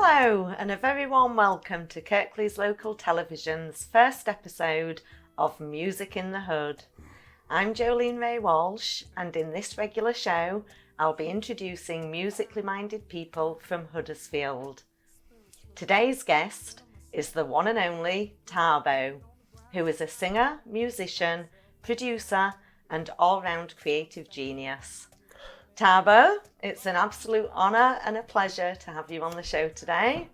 Hello and a very warm welcome to Kirklees Local Television's first episode of Music in the Hood. I'm Jolene Rae-Walsh, and in this regular show I'll be introducing musically minded people from Huddersfield. Today's guest is the one and only Thabo, who is a singer, musician, producer and all-round creative genius. Thabo, it's an absolute honour and a pleasure to have you on the show today.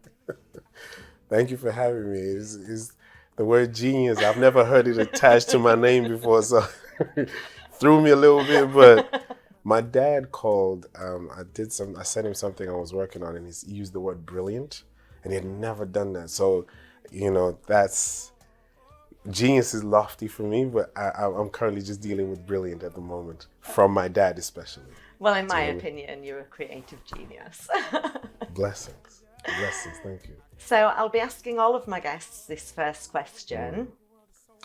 Thank you for having me. It's the word genius, I've never heard it attached to my name before, so threw me a little bit. But my dad called, I sent him something I was working on, and he used the word brilliant, and he had never done that. So, genius is lofty for me, but I'm currently just dealing with brilliant at the moment, from my dad especially. Well, in my opinion, you're a creative genius. Blessings, thank you. So I'll be asking all of my guests this first question.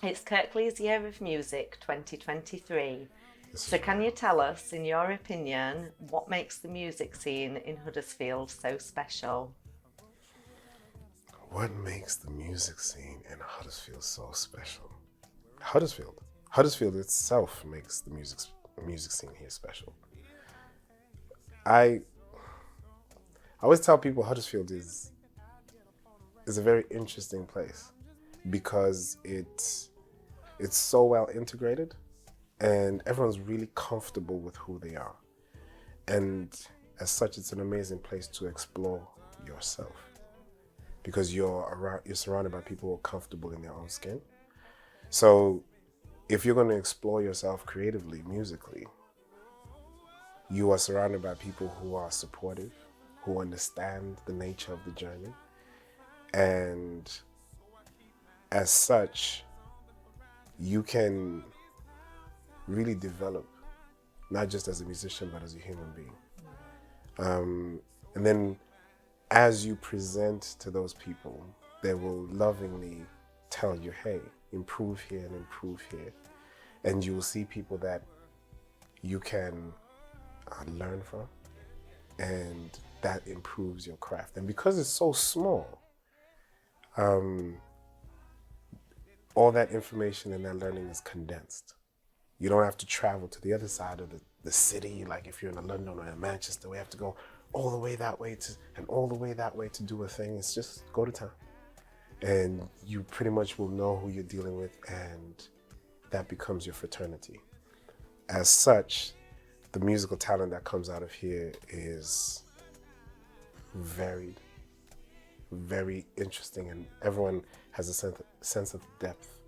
It's Kirklees Year of Music 2023. So can you tell us, in your opinion, what makes the music scene in Huddersfield so special? What makes the music scene in Huddersfield so special? Huddersfield itself makes the music scene here special. I always tell people Huddersfield is a very interesting place because it's so well integrated and everyone's really comfortable with who they are. And as such, it's an amazing place to explore yourself because you're surrounded by people who are comfortable in their own skin. So if you're going to explore yourself creatively, musically, you are surrounded by people who are supportive, who understand the nature of the journey. And as such, you can really develop, not just as a musician, but as a human being. And then as you present to those people, they will lovingly tell you, hey, improve here and improve here. And you will see people that you can learn from, and that improves your craft. And because it's so small, all that information and that learning is condensed. You don't have to travel to the other side of the city, like if you're in London or in Manchester, we have to go all the way that way to do a thing. It's just go to town. And you pretty much will know who you're dealing with, and that becomes your fraternity. As such, the musical talent that comes out of here is varied, very interesting, and everyone has a sense of depth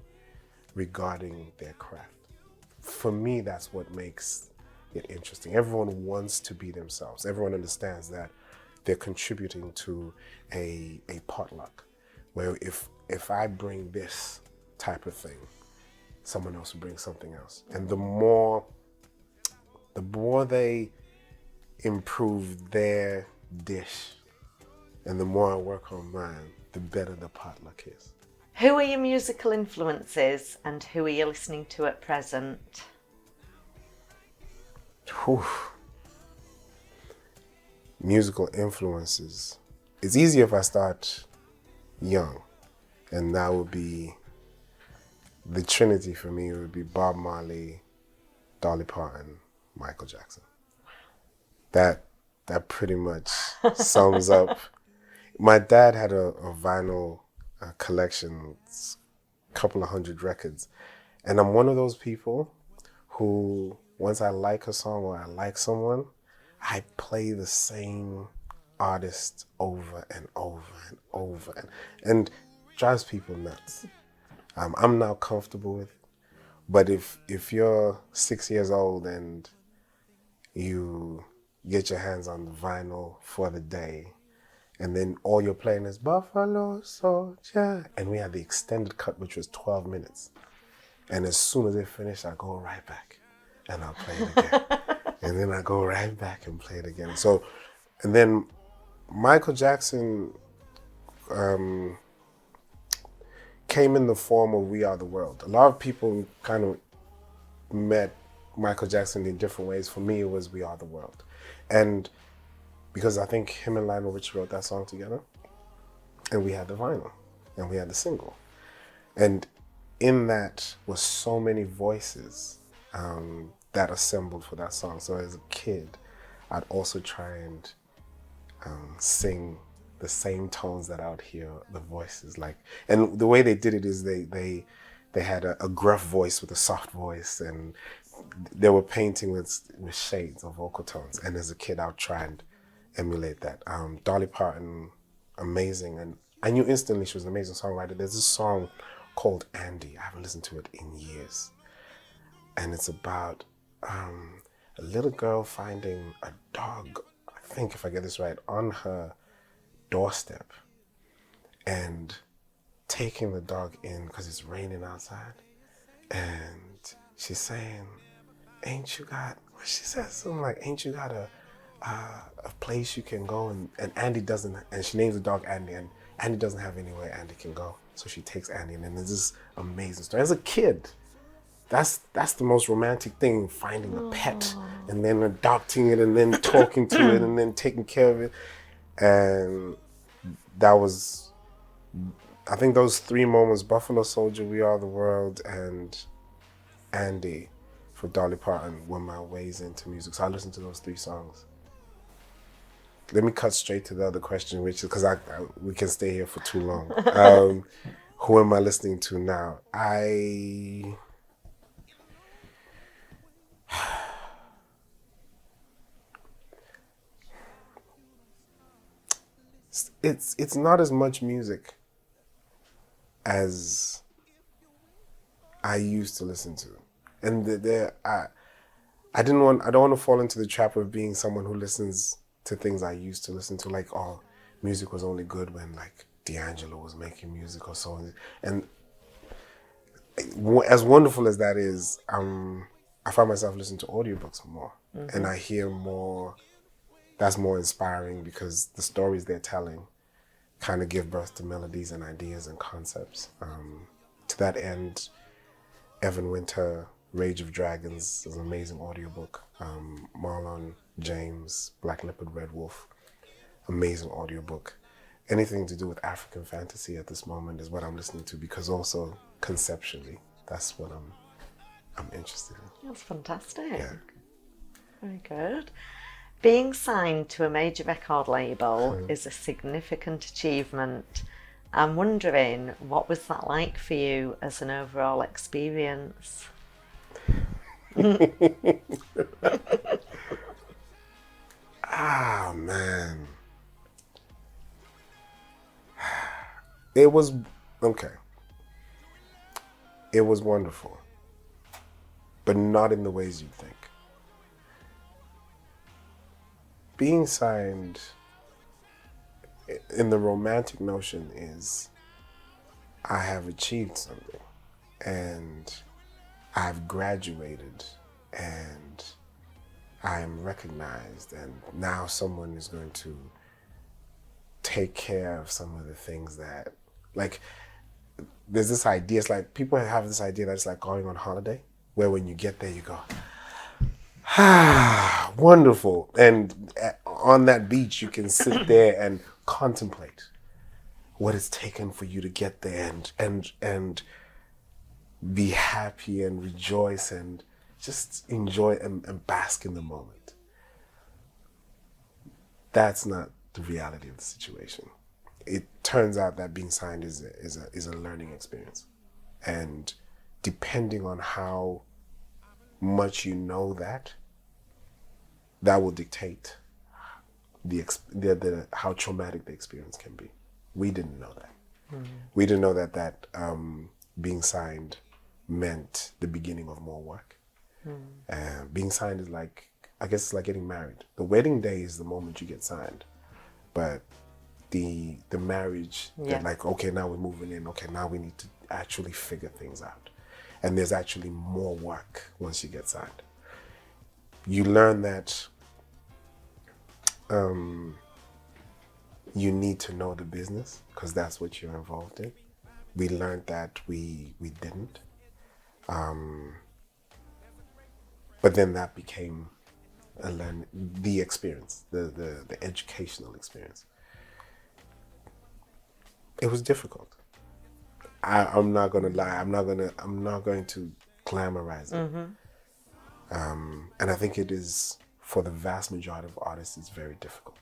regarding their craft. For me, that's what makes it interesting. Everyone wants to be themselves. Everyone understands that they're contributing to a potluck, where if I bring this type of thing, someone else will bring something else. And the more they improve their dish and the more I work on mine, the better the potluck is. Who are your musical influences and who are you listening to at present? Whew. Musical influences. It's easier if I start young, and that would be the trinity for me. It would be Bob Marley, Dolly Parton, Michael Jackson. That pretty much sums up. My dad had a vinyl collection, a couple of 100 records. And I'm one of those people who, once I like a song or I like someone, I play the same artist over and over and over. And drives people nuts. I'm now comfortable with it. But if you're 6 years old and you get your hands on the vinyl for the day, and then all you're playing is Buffalo Soldier, and we had the extended cut, which was 12 minutes. And as soon as it finished, I go right back and I'll play it again. And then I go right back and play it again. So, and then Michael Jackson came in the form of We Are the World. A lot of people kind of met Michael Jackson in different ways. For me, it was We Are the World. And because I think him and Lionel Richie wrote that song together, and we had the vinyl, and we had the single. And in that was so many voices that assembled for that song. So as a kid, I'd also try and sing the same tones that I would hear the voices like. And the way they did it is they had a gruff voice with a soft voice, and they were painting with shades of vocal tones. And as a kid, I would try and emulate that. Dolly Parton, amazing, and I knew instantly she was an amazing songwriter. There's this song called Andy. I haven't listened to it in years, and it's about a little girl finding a dog, I think if I get this right, on her doorstep, and taking the dog in because it's raining outside, and she's saying, ain't you got, what she says, something like, ain't you got a place you can go, and Andy doesn't, and she names the dog Andy, and Andy doesn't have anywhere Andy can go, so she takes Andy, and then there's this amazing story. As a kid, that's the most romantic thing, finding a pet and then adopting it and then talking to it and then taking care of it. And that was, I think those three moments, Buffalo Soldier, We Are the World, and Andy for Dolly Parton, were my ways into music. So I listened to those three songs. Let me cut straight to the other question, which is, because we can stay here for too long. Who am I listening to now? It's not as much music as I used to listen to, and I don't want to fall into the trap of being someone who listens to things I used to listen to, like, oh, music was only good when like D'Angelo was making music or so. And as wonderful as that is, I find myself listening to audiobooks more, and I hear more. That's more inspiring because the stories they're telling kind of give birth to melodies and ideas and concepts. To that end, Evan Winter, Rage of Dragons is an amazing audiobook. Marlon James, Black Leopard, Red Wolf, amazing audiobook. Anything to do with African fantasy at this moment is what I'm listening to, because also conceptually, that's what I'm interested in. That's fantastic. Yeah. Very good. Being signed to a major record label is a significant achievement. I'm wondering, what was that like for you as an overall experience? Ah, man. It was, okay. It was wonderful, but not in the ways you'd think. Being signed in the romantic notion is, I have achieved something and I've graduated and I am recognized, and now someone is going to take care of some of the things that, like, there's this idea, it's like people have this idea that it's like going on holiday, where when you get there you go, ah, wonderful. And on that beach, you can sit there and contemplate what it's taken for you to get there, and be happy and rejoice and just enjoy and bask in the moment. That's not the reality of the situation. It turns out that being signed is a learning experience, and depending on how much you know that will dictate the how traumatic the experience can be. We didn't know that. We didn't know that being signed meant the beginning of more work. Being signed is like, I guess it's like getting married. The wedding day is the moment you get signed, but the marriage, that like, okay, now we're moving in, okay, now we need to actually figure things out. And there's actually more work once you get signed. You learn that you need to know the business, because that's what you're involved in. We learned that we didn't. But then that became the experience, the educational experience. It was difficult. I'm not gonna lie. I'm not going to glamorize it. And I think it is, for the vast majority of artists, it's very difficult.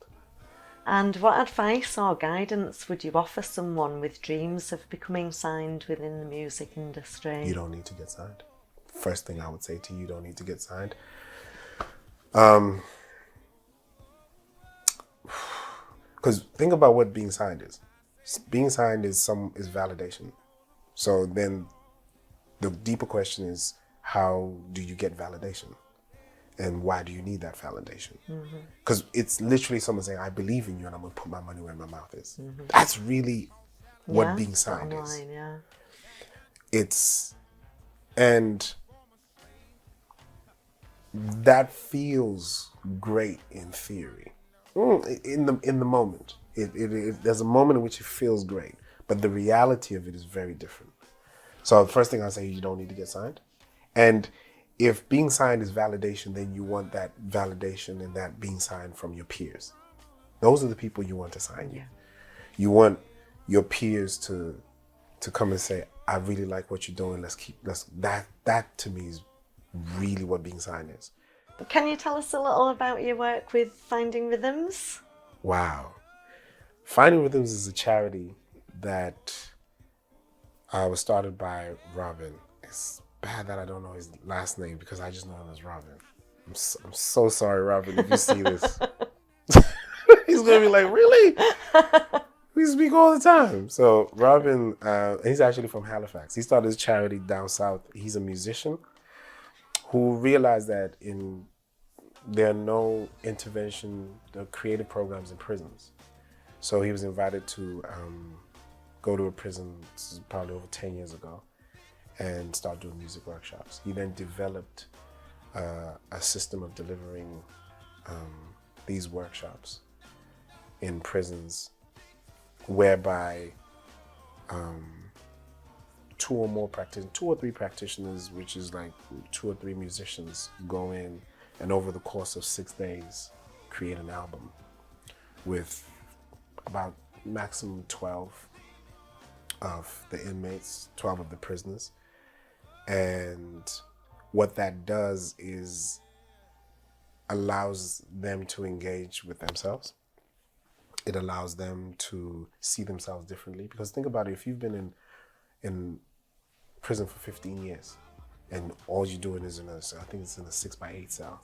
And what advice or guidance would you offer someone with dreams of becoming signed within the music industry? You don't need to get signed. First thing I would say to you, don't need to get signed. Because think about what being signed is. Being signed is validation. So then the deeper question is, how do you get validation? And why do you need that validation? Because it's literally someone saying, I believe in you and I'm going to put my money where my mouth is. That's really what being signed is. Yeah. And that feels great in theory. In the moment. There's a moment in which it feels great. But the reality of it is very different. So the first thing I say is you don't need to get signed. And if being signed is validation, then you want that validation and that being signed from your peers. Those are the people you want to sign you. You want your peers to come and say, I really like what you're doing. That to me is really what being signed is. Can you tell us a little about your work with Finding Rhythms? Wow. Finding Rhythms is a charity that was started by Robin. It's bad that I don't know his last name because I just know him as Robin. I'm so sorry, Robin, if you see this. He's going to be like, really? We speak all the time. So Robin, he's actually from Halifax. He started his charity down south. He's a musician who realized that there are no creative programs in prisons. So he was invited to go to a prison, this is probably over 10 years ago, and start doing music workshops. He then developed a system of delivering these workshops in prisons, whereby two or three practitioners, which is like 2 or 3 musicians, go in and over the course of 6 days create an album with about maximum 12 of the inmates, 12 of the prisoners. And what that does is allows them to engage with themselves. It allows them to see themselves differently. Because think about it, if you've been in prison for 15 years and all you're doing is I think it's in a 6x8 cell,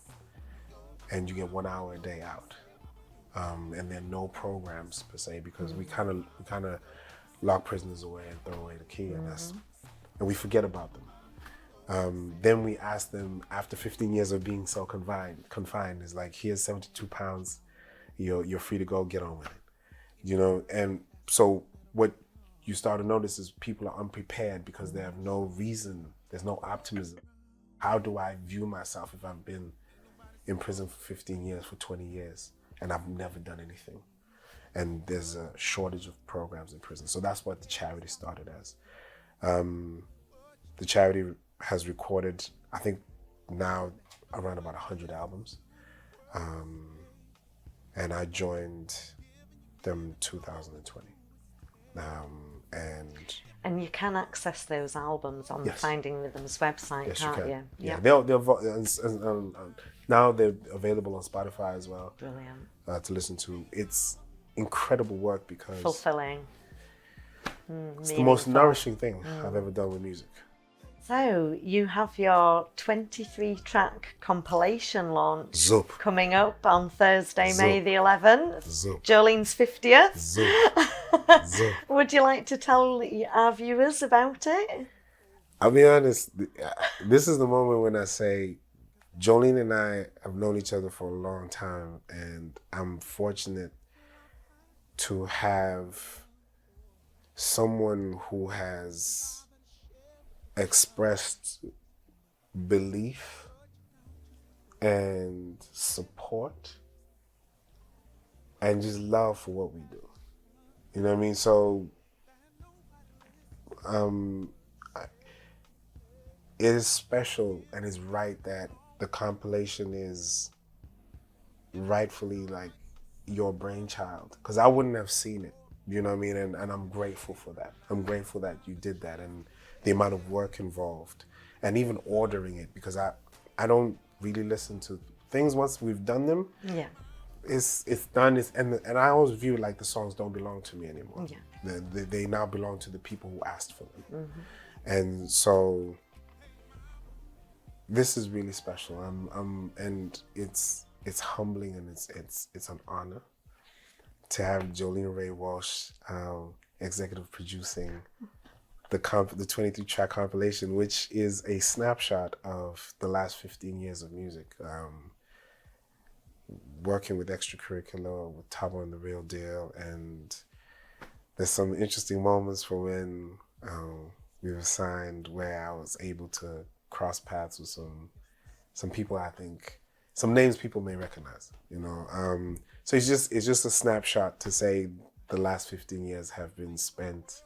and you get 1 hour a day out, and there are no programs per se, because we kind of lock prisoners away and throw away the key, and we forget about them. Then we ask them, after 15 years of being so confined, is like, here's 72 pounds, you're free to go, get on with it. And so what you start to notice is people are unprepared because they have no reason, there's no optimism. How do I view myself if I've been in prison for 15 years, for 20 years, and I've never done anything? And there's a shortage of programs in prison. So that's what the charity started as. The charity has recorded, I think now, around about 100 albums. And I joined them 2020. And you can access those albums on the Finding Rhythms website, can't you? Yeah. Now they're available on Spotify as well. Brilliant. To listen to. It's incredible work because fulfilling. It's the most nourishing thing I've ever done with music. So you have your 23-track compilation launch coming up on Thursday, May the 11th. Jolene's 50th. Would you like to tell our viewers about it? I'll be honest, this is the moment when I say Jolene and I have known each other for a long time, and I'm fortunate to have someone who has expressed belief and support and just love for what we do. You know what I mean? So it is special and it's right that the compilation is rightfully like your brainchild, because I wouldn't have seen it You know what I mean? And I'm grateful for that. I'm grateful that you did that and the amount of work involved and even ordering it, because I don't really listen to things once we've done them. Yeah. It's done. And I always view it like the songs don't belong to me anymore. Yeah. They now belong to the people who asked for them. Mm-hmm. And so this is really special. And it's humbling, and it's an honor to have Jolene Rae-Walsh executive producing the 23-track compilation, which is a snapshot of the last 15 years of music. Working with Extracurricular, with Thabo and the Real Deal, and there's some interesting moments from when we were signed where I was able to cross paths with some people, I think, some names people may recognize, you know. So it's just a snapshot to say the last 15 years have been spent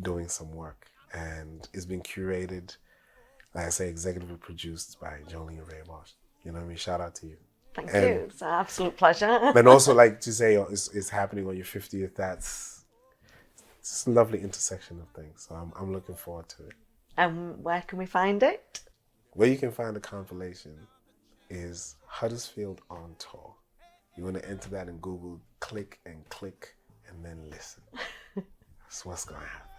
doing some work, and it's been curated, like I say, executively produced by Jolene Rae-Walsh. You know what I mean? Shout out to you. Thank you. It's an absolute pleasure. And also, like to say, it's happening on your 50th. That's just a lovely intersection of things. So I'm looking forward to it. And where can we find it? Where you can find the compilation is Huddersfield on Tour. You want to enter that in Google, click, and then listen. That's what's going to happen.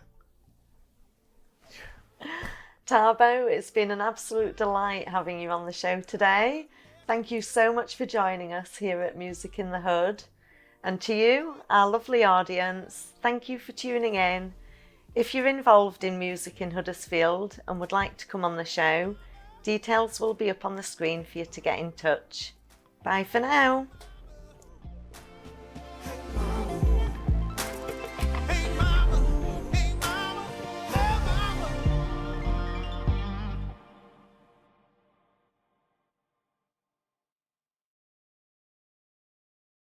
Thabo, it's been an absolute delight having you on the show today. Thank you so much for joining us here at Music in the Hood. And to you, our lovely audience, thank you for tuning in. If you're involved in music in Huddersfield and would like to come on the show, details will be up on the screen for you to get in touch. Bye for now.